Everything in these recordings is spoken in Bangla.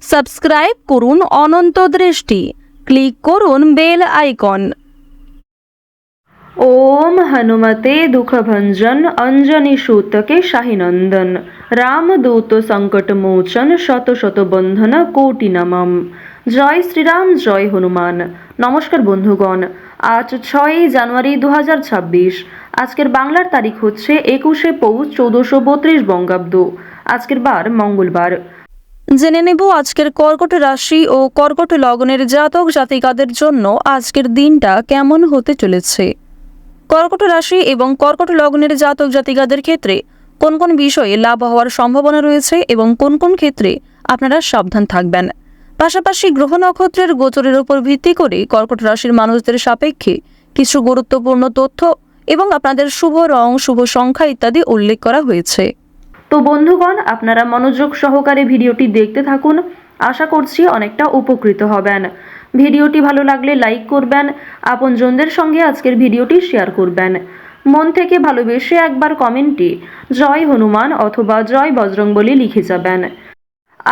সাবস্ক্রাইব করুন অনন্ত দৃষ্টি, ক্লিক করুন বেল আইকন। ओम हनुमते दुखभंजन अंजनी सूतके शाहीनंदन रामदूत संकट मोचन शत शत बंधन कोटि नमम। জয় শ্রীরাম, জয় হনুমান। নমস্কার বন্ধুগণ, আজ 6 জানুয়ারি 2026। আজকের বাংলার তারিখ হচ্ছে 21শে পৌষ 1432 বঙ্গাব্দ। আজকের বার মঙ্গলবার। জেনে নেব আজকের কর্কট রাশি ও কর্কট লগ্নের জাতক জাতিকাদের জন্য আজকের দিনটা কেমন হতে চলেছে। কর্কট রাশি এবং কর্কট লগ্নের জাতক জাতিকাদের ক্ষেত্রে কোন কোন বিষয়ে লাভ হওয়ার সম্ভাবনা রয়েছে এবং কোন কোন ক্ষেত্রে আপনারা সাবধান থাকবেন। পাশাপাশি গ্রহ নক্ষত্রের গোচরের উপর ভিত্তি করে কর্কট রাশির মানুষদের সাপেক্ষে কিছু গুরুত্বপূর্ণ তথ্য এবং আপনাদের শুভ রং, শুভ সংখ্যা ইত্যাদি উল্লেখ করা হয়েছে। তো বন্ধুগণ, আপনারা মনোযোগ সহকারে ভিডিওটি দেখতে থাকুন। আশা করছি অনেকটা উপকৃত হবেন। ভিডিওটি ভালো লাগলে লাইক করবেন, আপনজনদের সঙ্গে আজকের ভিডিওটি শেয়ার করবেন। মন থেকে ভালোবেসে একবার কমেন্টে জয় হনুমান অথবা জয় বজরংবলী লিখে যাবেন।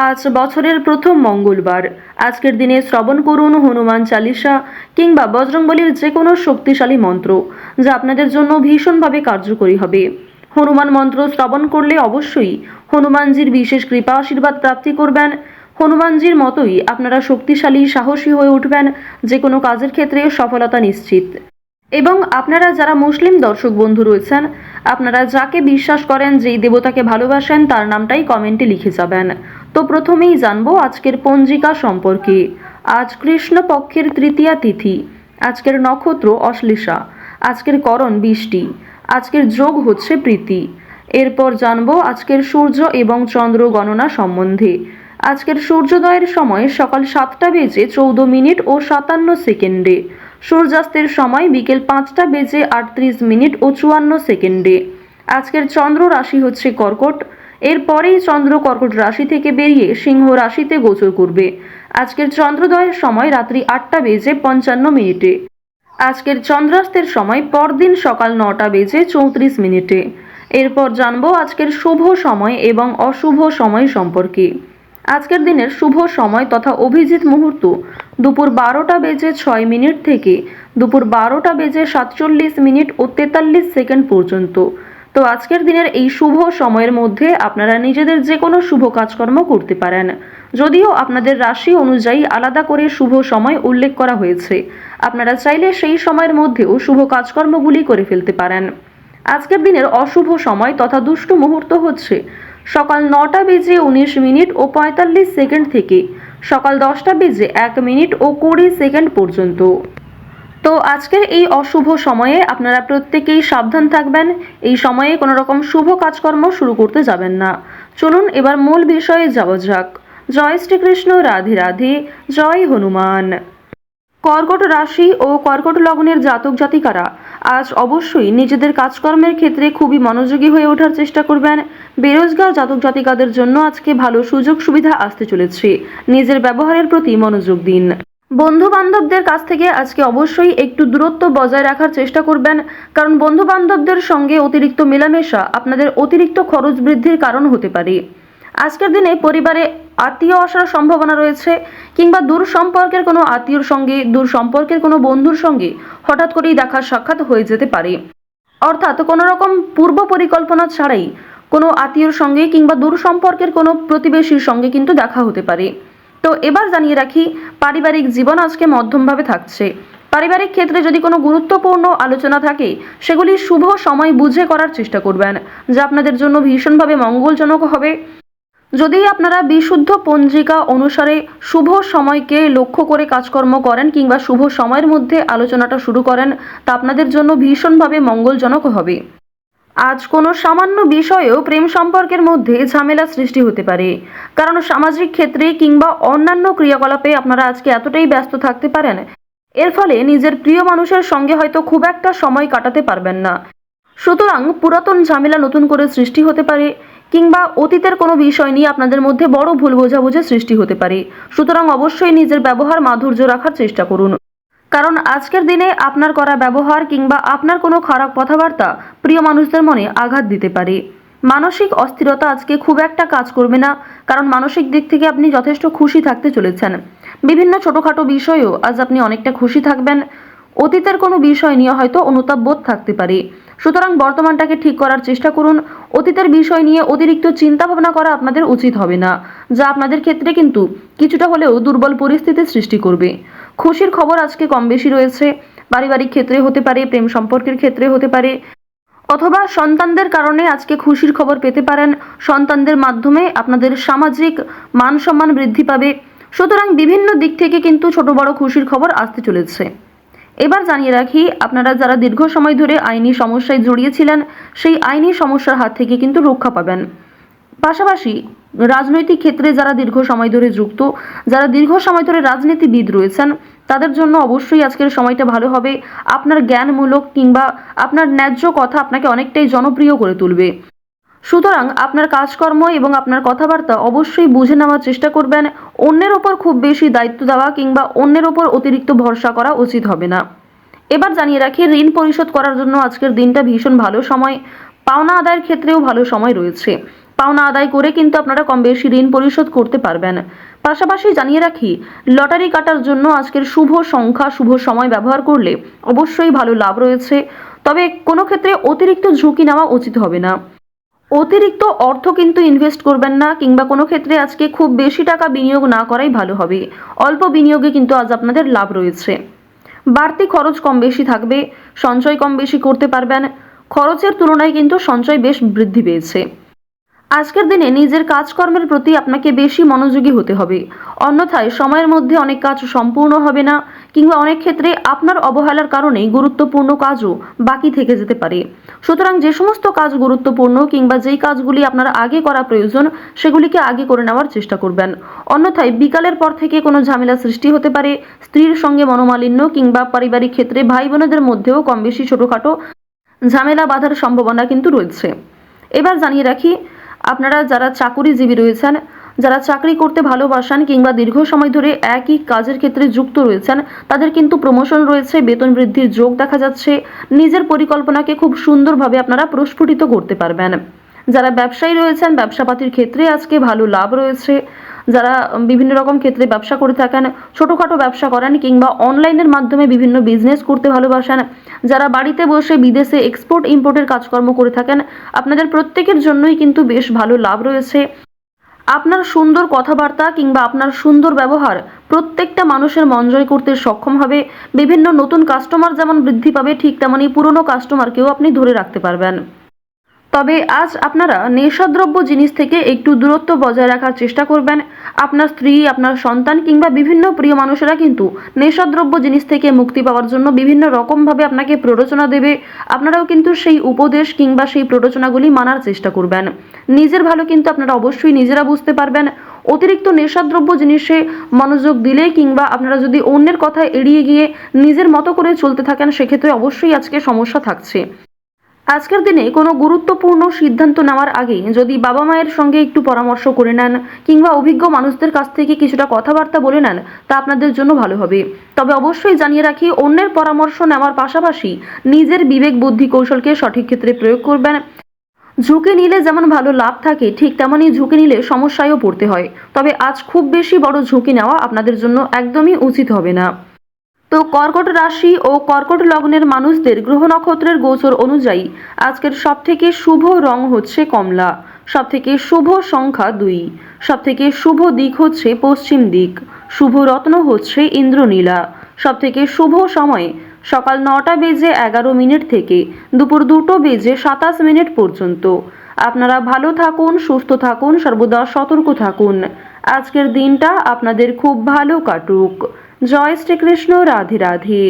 আজ বছরের প্রথম মঙ্গলবার। আজকের দিনে শ্রবণ করুন হনুমান চালিসা কিংবা বজরংবলীর যে কোনো শক্তিশালী মন্ত্র, যা আপনাদের জন্য ভীষণভাবে কার্যকরী হবে। হনুমান মন্ত্র শ্রবণ করলে অবশ্যই হনুমানজির বিশেষ কৃপা আশীর্বাদ প্রাপ্তি করবেন। হনুমানজির মতোই আপনারা শক্তিশালী, সাহসী হয়ে উঠবেন। যে কোনো কাজের ক্ষেত্রে সফলতা নিশ্চিত। এবং আপনারা যারা মুসলিম দর্শক বন্ধু রয়েছেন, আপনারা যাকে বিশ্বাস করেন, যেই দেবতাকে ভালোবাসেন, তার নামটাই কমেন্টে লিখে যাবেন। তো প্রথমেই জানবো আজকের পঞ্জিকা সম্পর্কে। আজ কৃষ্ণপক্ষের তৃতীয়া তিথি। আজকের নক্ষত্র অশ্লেষা। আজকের করণ বৃষ্টি। আজকের যোগ হচ্ছে প্রীতি। এরপর জানবো আজকের সূর্য এবং চন্দ্র গণনা সম্বন্ধে। আজকের সূর্যোদয়ের সময় সকাল 7:14 ও 57 সেকেন্ডে। সূর্যাস্তের সময় বিকেল 5:38 ও 54 সেকেন্ডে। আজকের চন্দ্র রাশি হচ্ছে কর্কট। এরপরেই চন্দ্র কর্কট রাশি থেকে বেরিয়ে সিংহ রাশিতে গোচর করবে। আজকের চন্দ্রোদয়ের সময় রাত্রি 8:55। আজকের চন্দ্রাস্তের সময় পরদিন সকাল 9:34। এরপর জানবো আজকের শুভ সময় এবং অশুভ সময় সম্পর্কে। আজকের দিনের শুভ সময় তথা অভিজিৎ মুহূর্ত দুপুর 12:06 থেকে দুপুর 12:47 ও 43 সেকেন্ড পর্যন্ত। তো আজকের দিনের এই শুভ সময়ের মধ্যে আপনারা নিজেদের যে কোনো শুভ কাজকর্ম করতে পারেন। যদিও আপনাদের রাশি অনুযায়ী আলাদা করে শুভ সময় উল্লেখ করা হয়েছে, আপনারা চাইলে সেই সময়ের মধ্যেও শুভ কাজকর্মগুলি করে ফেলতে পারেন। আজকের দিনের অশুভ সময় তথা দুষ্ট মুহূর্ত হচ্ছে সকাল 9:19 ও 45 সেকেন্ড থেকে সকাল 10:01 ও 20 সেকেন্ড পর্যন্ত। তো আজকের এই অশুভ সময়ে আপনারা প্রত্যেকেই সাবধান থাকবেন। এই সময়ে কোনো রকম শুভ কাজকর্ম শুরু করতে যাবেন না। চলুন এবার মূল বিষয়ে যাওয়া যাক। জয় শ্রীকৃষ্ণ, রাধে রাধে, জয় হনুমান। কর্কট রাশি ও কর্কট লগ্নের জাতক জাতিকারা আজ অবশ্যই নিজেদের কাজকর্মের ক্ষেত্রে খুবই মনোযোগী হয়ে ওঠার চেষ্টা করবেন। বেরোজগার জাতক জাতিকাদের জন্য আজকে ভালো সুযোগ সুবিধা আসতে চলেছে। নিজের ব্যবহারের প্রতি মনোযোগ দিন। বন্ধু বান্ধবদের কাছ থেকে আজকে অবশ্যই একটু দূরত্ব বজায় রাখার চেষ্টা করবেন, কারণ বন্ধু বান্ধবদের সঙ্গে অতিরিক্ত মেলামেশা আপনাদের অতিরিক্ত খরচ বৃদ্ধির কারণ হতে পারে। আজকের দিনে পরিবারে আত্মীয় আসার সম্ভাবনা রয়েছে, কিংবা দূর সম্পর্কের কোনো আত্মীয়র সঙ্গে, দূর সম্পর্কের কোনো বন্ধুর সঙ্গে হঠাৎ করেই দেখা সাক্ষাৎ হয়ে যেতে পারে। অর্থাৎ কোনো রকম পূর্ব পরিকল্পনা ছাড়াই কোনো আত্মীয়র সঙ্গে কিংবা দূর সম্পর্কের কোনো প্রতিবেশীর সঙ্গে কিন্তু দেখা হতে পারে। তো এবার জানিয়ে রাখি, পারিবারিক জীবন আজকে মধ্যমভাবে থাকছে। পারিবারিক ক্ষেত্রে যদি কোনো গুরুত্বপূর্ণ আলোচনা থাকে, সেগুলি শুভ সময় বুঝে করার চেষ্টা করবেন, যা আপনাদের জন্য ভীষণভাবে মঙ্গলজনক হবে। যদি আপনারা বিশুদ্ধ পঞ্জিকা অনুসারে শুভ সময়কে লক্ষ্য করে কাজকর্ম করেন কিংবা শুভ সময়ের মধ্যে আলোচনাটা শুরু করেন, তা আপনাদের জন্য ভীষণভাবে মঙ্গলজনক হবে। আজ কোনো সামান্য বিষয়েও প্রেম সম্পর্কের মধ্যে ঝামেলা সৃষ্টি হতে পারে, কারণ সামাজিক ক্ষেত্রে কিংবা অন্যান্য ক্রিয়াকলাপে আপনারা আজকে এতটাই ব্যস্ত থাকতে পারেন, এর ফলে নিজের প্রিয় মানুষের সঙ্গে হয়তো খুব একটা সময় কাটাতে পারবেন না। সুতরাং পুরাতন ঝামেলা নতুন করে সৃষ্টি হতে পারে, কিংবা অতীতের কোনো বিষয় নিয়ে আপনাদের মধ্যে বড় ভুল বোঝাবুঝি সৃষ্টি হতে পারে। সুতরাং অবশ্যই নিজের ব্যবহার মাধুর্য রাখার চেষ্টা করুন, কারণ আজকের দিনে আপনার করা ব্যবহার কিংবা আপনার কোনো খারাপ কথাবার্তা প্রিয় মানুষদের মনে আঘাত দিতে পারে। মানসিক অস্থিরতা আজকে খুব একটা কাজ করবে না, কারণ মানসিক দিক থেকে আপনি যথেষ্ট খুশি থাকতে চলেছেন। বিভিন্ন ছোটোখাটো বিষয়েও আজ আপনি অনেকটা খুশি থাকবেন। অতীতের কোনো বিষয় নিয়ে হয়তো অনুতাপ বোধ থাকতে পারে, সুতরাং বর্তমানটাকে ঠিক করার চেষ্টা করুন। অতীতের বিষয় নিয়ে অতিরিক্ত চিন্তা ভাবনা করা আপনাদের উচিত হবে না, যা আপনাদের ক্ষেত্রে কিন্তু কিছুটা হলেও দুর্বল পরিস্থিতির সৃষ্টি করবে। খুশির খবর আজকে কম বেশি রয়েছে, পারিবারিক ক্ষেত্রে হতে পারে, প্রেম সম্পর্কের ক্ষেত্রে হতে পারে, অথবা সন্তানদের কারণে আজকে খুশির খবর পেতে পারেন। সন্তানদের মাধ্যমে আপনাদের সামাজিক মান সম্মান বৃদ্ধি পাবে। সুতরাং বিভিন্ন দিক থেকে কিন্তু ছোট বড় খুশির খবর আসতে চলেছে। এবার জানিয়ে রাখি, আপনারা যারা দীর্ঘ সময় ধরে আইনি সমস্যায় জড়িয়েছিলেন, সেই আইনি সমস্যার হাত থেকে কিন্তু রক্ষা পাবেন। পাশাপাশি রাজনৈতিক ক্ষেত্রে যারা দীর্ঘ সময় ধরে যুক্ত, যারা দীর্ঘ সময় ধরে রাজনীতিবিদ রয়েছেন, তাদের জন্য অবশ্যই আজকের সময়টা ভালো হবে। আপনার জ্ঞানমূলক কিংবা আপনার ন্যায্য কথা আপনাকে অনেকটাই জনপ্রিয় করে তুলবে। সুতরাং আপনার কাজকর্ম এবং আপনার কথাবার্তা অবশ্যই বুঝে নেওয়ার চেষ্টা করবেন। অন্যের ওপর খুব বেশি দায়িত্ব দেওয়া কিংবা অন্যের ওপর অতিরিক্ত ভরসা করা উচিত হবে না। এবার জানিয়ে রাখি, ঋণ পরিশোধ করার জন্য আজকের দিনটা ভীষণ ভালো সময়। পাওনা আদায়ের ক্ষেত্রেও ভালো সময় রয়েছে। পাওনা আদায় করে কিন্তু আপনারা কম বেশি ঋণ পরিশোধ করতে পারবেন। পাশাপাশি জানিয়ে রাখি, লটারি কাটার জন্য আজকের শুভ সংখ্যা, শুভ সময় ব্যবহার করলে অবশ্যই ভালো লাভ রয়েছে। তবে কোনো ক্ষেত্রে অতিরিক্ত ঝুঁকি নেওয়া উচিত হবে না। অতিরিক্ত অর্থ কিন্তু ইনভেস্ট করবেন না, কিংবা কোনো ক্ষেত্রে আজকে খুব বেশি টাকা বিনিয়োগ না করাই ভালো হবে। অল্প বিনিয়োগে কিন্তু আজ আপনাদের লাভ রয়েছে। বাড়তি খরচ কম বেশি থাকবে, সঞ্চয় কম বেশি করতে পারবেন। খরচের তুলনায় কিন্তু সঞ্চয় বেশ বৃদ্ধি পেয়েছে। আজকের দিনে নিজের কাজকর্মের প্রতি আপনাকে বেশি মনোযোগী হতে হবে, অন্যথায় সময়ের মধ্যে অনেক কাজ সম্পূর্ণ হবে না, কিংবা অনেক ক্ষেত্রে আপনার অবহেলার কারণে গুরুত্বপূর্ণ কাজও বাকি থেকে যেতে পারে। সুতরাং যে সমস্ত কাজ গুরুত্বপূর্ণ কিংবা যেই কাজগুলি আপনার আগে করা প্রয়োজন, সেগুলিকে আগে করে নেওয়ার চেষ্টা করবেন। অন্যথায় বিকালের পর থেকে কোনো ঝামেলা সৃষ্টি হতে পারে। স্ত্রীর সঙ্গে মনোমালিন্য কিংবা পারিবারিক ক্ষেত্রে ভাই বোনেদের মধ্যেও কম বেশি ছোটোখাটো ঝামেলা বাঁধার সম্ভাবনা কিন্তু রয়েছে। এবার জানিয়ে রাখি, আপনারা যারা চাকুরিজীবী রয়েছেন, যারা চাকরি করতে ভালোবাসেন কিংবা দীর্ঘ সময় ধরে একই কাজের ক্ষেত্রে যুক্ত রয়েছেন, তাদের কিন্তু প্রমোশন রয়েছে, বেতন বৃদ্ধির যোগ দেখা যাচ্ছে। নিজের পরিকল্পনাকে খুব সুন্দরভাবে আপনারা প্রস্ফুটিত করতে পারবেন। যারা ব্যবসায়ী রয়েছেন, ব্যবসাপাতির ক্ষেত্রে আজকে ভালো লাভ রয়েছে। যারা বিভিন্ন রকম ক্ষেত্রে ব্যবসা করে থাকেন, ছোটোখাটো ব্যবসা করেন কিংবা অনলাইনের মাধ্যমে বিভিন্ন বিজনেস করতে ভালোবাসেন, যারা বাড়িতে বসে বিদেশে এক্সপোর্ট ইম্পোর্টের কাজকর্ম করে থাকেন, আপনাদের প্রত্যেকের জন্যই কিন্তু বেশ ভালো লাভ রয়েছে। আপনার সুন্দর কথাবার্তা কিংবা আপনার সুন্দর ব্যবহার প্রত্যেকটা মানুষের মন জয় করতে সক্ষম হবে। বিভিন্ন নতুন কাস্টমার যেমন বৃদ্ধি পাবে, ঠিক তেমনই পুরনো কাস্টমারকেও আপনি ধরে রাখতে পারবেন। তবে আজ আপনারা নেশাদ্রব্য জিনিস থেকে একটু দূরত্ব বজায় রাখার চেষ্টা করবেন। আপনার স্ত্রী, আপনার সন্তান কিংবা বিভিন্ন প্রিয় মানুষেরা কিন্তু নেশাদ্রব্য জিনিস থেকে মুক্তি পাওয়ার জন্য বিভিন্ন রকমভাবে আপনাকে প্ররোচনা দেবে। আপনারাও কিন্তু সেই উপদেশ কিংবা সেই প্ররোচনাগুলি মানার চেষ্টা করবেন। নিজের ভালো কিন্তু আপনারা অবশ্যই নিজেরা বুঝতে পারবেন। অতিরিক্ত নেশাদ্রব্য জিনিসে মনোযোগ দিলে কিংবা আপনারা যদি অন্যের কথা এড়িয়ে গিয়ে নিজের মতো করে চলতে থাকেন, সেক্ষেত্রে অবশ্যই আজকে সমস্যা থাকছে। আজকের দিনে কোনো গুরুত্বপূর্ণ সিদ্ধান্ত নেওয়ার আগে যদি বাবা মায়ের সঙ্গে একটু পরামর্শ করে নেন কিংবা অভিজ্ঞ মানুষদের কাছ থেকে কিছুটা কথাবার্তা বলে নেন, তা আপনাদের জন্য ভালো হবে। তবে অবশ্যই জানিয়ে রাখি, অন্যের পরামর্শ নেওয়ার পাশাপাশি নিজের বিবেক বুদ্ধি কৌশলকে সঠিক ক্ষেত্রে প্রয়োগ করবেন। ঝুঁকি নিলে যেমন ভালো লাভ থাকে, ঠিক তেমনই ঝুঁকি নিলে সমস্যায়ও পড়তে হয়। তবে আজ খুব বেশি বড় ঝুঁকি নেওয়া আপনাদের জন্য একদমই উচিত হবে না। তো কর্কট রাশি ও কর্কট লগ্নের মানুষদের গ্রহ নক্ষত্রের গোচর অনুযায়ী আজকের সবথেকে শুভ রং হচ্ছে কমলা, সবথেকে শুভ সংখ্যা 2, সবথেকে শুভ দিক হচ্ছে পশ্চিম দিক, শুভ রত্ন হচ্ছে ইন্দ্রনীলা, সবথেকে শুভ সময় সকাল 9টা বেজে 11 মিনিট থেকে দুপুর 2টো বেজে 27 মিনিট পর্যন্ত। আপনারা ভালো থাকুন, সুস্থ থাকুন, সর্বদা সতর্ক থাকুন। আজকের দিনটা আপনাদের খুব ভালো কাটুক। জয় শ্রীকৃষ্ণ। রাধে রাধে।